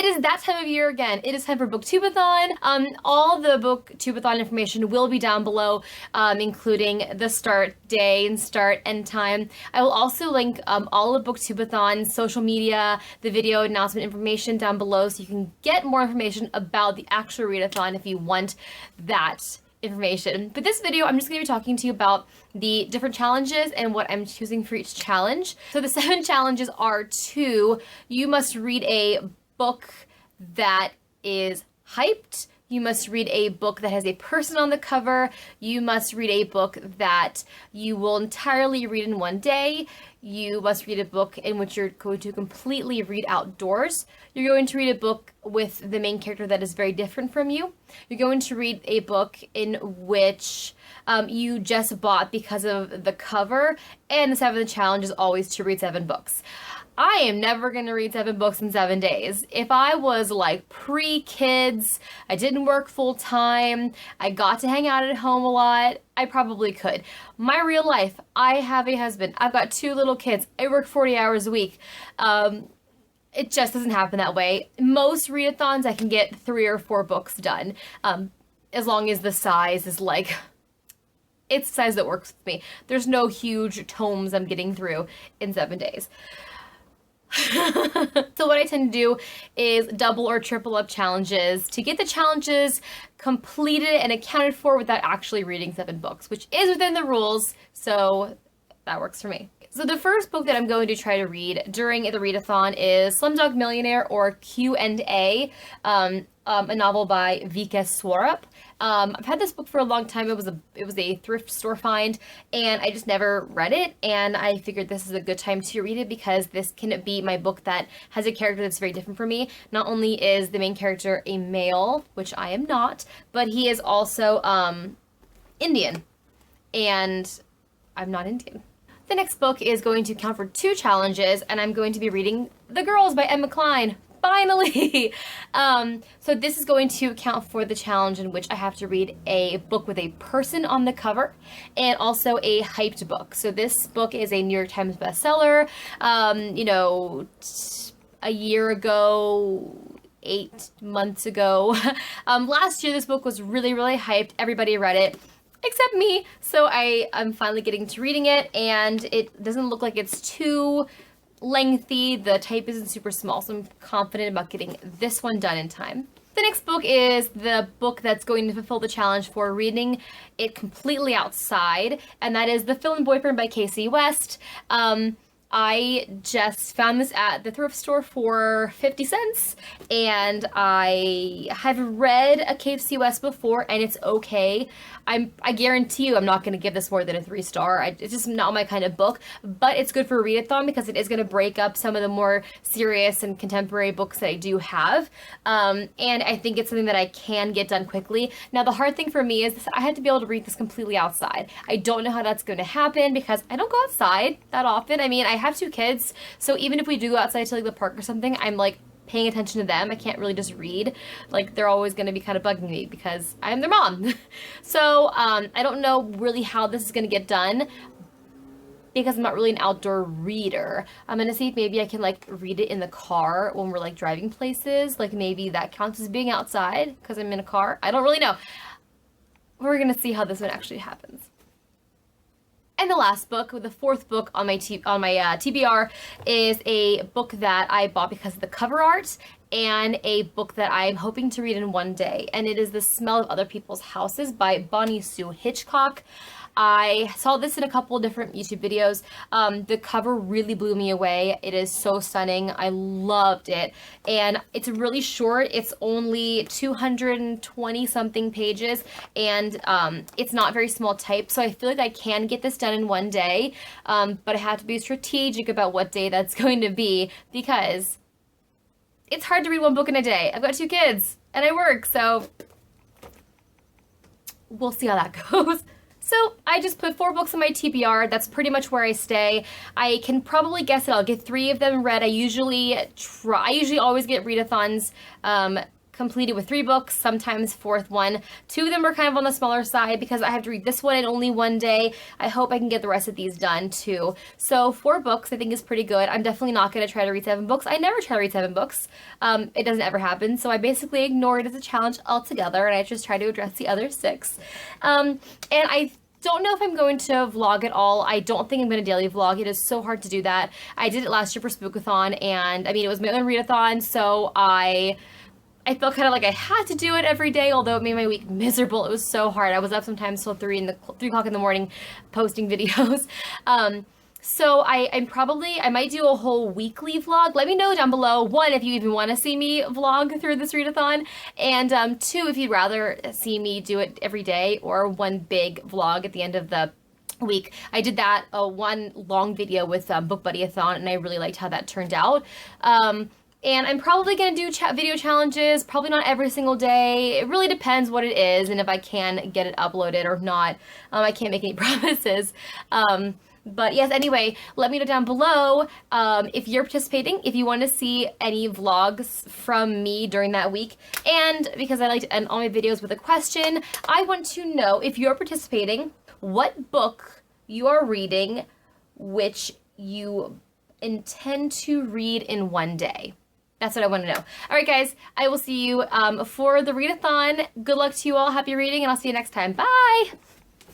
It is that time of year again. It is time for Booktube-A-Thon. All the Booktube-A-Thon information will be down below, including the start day and start end time. I will also link all of Booktube-A-Thon's social media, the video announcement information down below, so you can get more information about the actual readathon if you want that information. But this video, I'm just going to be talking to you about the different challenges and what I'm choosing for each challenge. So the 7 challenges are you must read a book that is hyped. You must read a book that has a person on the cover. You must read a book that you will entirely read in one day. You must read a book in which you're going to completely read outdoors. You're going to read a book with the main character that is very different from you. You're going to read a book in which you just bought because of the cover. And the 7th challenge is always to read 7 books. I am never going to read 7 books in 7 days. If I was like pre-kids, I didn't work full time, I got to hang out at home a lot, I probably could. My real life, I have a husband, I've got 2 little kids, I work 40 hours a week. It just doesn't happen that way. Most readathons I can get 3 or 4 books done, as long as the size is like, it's the size that works with me. There's no huge tomes I'm getting through in 7 days. So what I tend to do is double or triple up challenges to get the challenges completed and accounted for without actually reading 7 books, which is within the rules, so that works for me. So the first book that I'm going to try to read during the readathon is Slumdog Millionaire, or Q&A, a novel by Vika Swarup. I've had this book for a long time. It was a thrift store find, and I just never read it, and I figured this is a good time to read it because this can be my book that has a character that's very different from me. Not only is the main character a male, which I am not, but he is also Indian, and I'm not Indian. The next book is going to count for 2 challenges, and I'm going to be reading The Girls by Emma Cline. Finally! So this is going to count for the challenge in which I have to read a book with a person on the cover and also a hyped book. So this book is a New York Times bestseller. You know, a year ago, 8 months ago. Last year this book was really, really hyped. Everybody read it. Except me. So I'm finally getting to reading it, and it doesn't look like it's too lengthy. The type isn't super small, so I'm confident about getting this one done in time. The next book is the book that's going to fulfill the challenge for reading it completely outside, and that is The Film Boyfriend by Casey West. I just found this at the thrift store for 50 cents, and I have read a Casey West before, and it's okay. I guarantee you I'm not going to give this more than a 3-star. It's just not my kind of book, but it's good for a readathon because it is going to break up some of the more serious and contemporary books that I do have, and I think it's something that I can get done quickly. Now, the hard thing for me is I had to be able to read this completely outside. I don't know how that's going to happen because I don't go outside that often. I mean, I have 2 kids, so even if we do go outside to like the park or something, I'm like paying attention to them. I can't really just read. Like, they're always going to be kind of bugging me because I'm their mom. So I don't know really how this is going to get done because I'm not really an outdoor reader. I'm going to see if maybe I can like read it in the car when we're like driving places. Like maybe that counts as being outside because I'm in a car. I don't really know. We're going to see how this one actually happens. And the last book, the 4th book on my TBR, is a book that I bought because of the cover art, and a book that I'm hoping to read in one day. And it is The Smell of Other People's Houses by Bonnie Sue Hitchcock. I saw this in a couple of different YouTube videos. The cover really blew me away. It is so stunning. I loved it. And it's really short. It's only 220 something pages, and it's not very small type, so I feel like I can get this done in one day, but I have to be strategic about what day that's going to be because it's hard to read 1 book in a day. I've got 2 kids and I work, so we'll see how that goes. So I just put 4 books on my TBR. That's pretty much where I stay. I can probably guess that I'll get 3 of them read. I usually always get readathons completed with 3 books, sometimes 4th one. 2 of them are kind of on the smaller side because I have to read this one in only one day. I hope I can get the rest of these done too. So 4 books I think is pretty good. I'm definitely not going to try to read 7 books. I never try to read 7 books. It doesn't ever happen. So I basically ignore it as a challenge altogether, and I just try to address the other 6. And I don't know if I'm going to vlog at all. I don't think I'm going to daily vlog. It is so hard to do that. I did it last year for Spook-A-Thon, and I mean, it was my own readathon, so I felt kind of like I had to do it every day, although it made my week miserable. It was so hard. I was up sometimes till 3 o'clock in the morning posting videos. So I might do a whole weekly vlog. Let me know down below, 1, if you even want to see me vlog through this readathon, and 2, if you'd rather see me do it every day or one big vlog at the end of the week. I did that one long video with Booktube-A-Thon, and I really liked how that turned out. And I'm probably going to do video challenges, probably not every single day. It really depends what it is and if I can get it uploaded or not. I can't make any promises. But yes, anyway, let me know down below if you're participating, if you want to see any vlogs from me during that week. And because I like to end all my videos with a question, I want to know, if you're participating, what book you are reading which you intend to read in one day. That's what I want to know. All right, guys, I will see you for the readathon. Good luck to you all. Happy reading, and I'll see you next time. Bye!